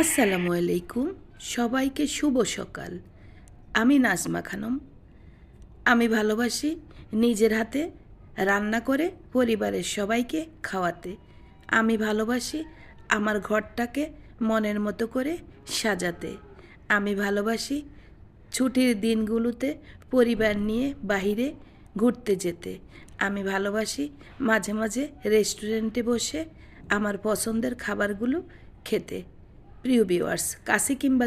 আসসালামু আলাইকুম। সবাইকে শুভ সকাল। আমি নাজমা খানম। আমি ভালোবাসি নিজের হাতে রান্না করে পরিবারের সবাইকে খাওয়াতে। আমি ভালোবাসি আমার ঘরটাকে মনের মতো করে সাজাতে। আমি ভালোবাসি ছুটির দিনগুলোতে পরিবার নিয়ে বাহিরে ঘুরতে যেতে। আমি ভালোবাসি মাঝে মাঝে রেস্টুরেন্টে বসে আমার পছন্দের খাবারগুলো খেতে। প্রিয় ভিউয়ার্স, কাছে কিংবা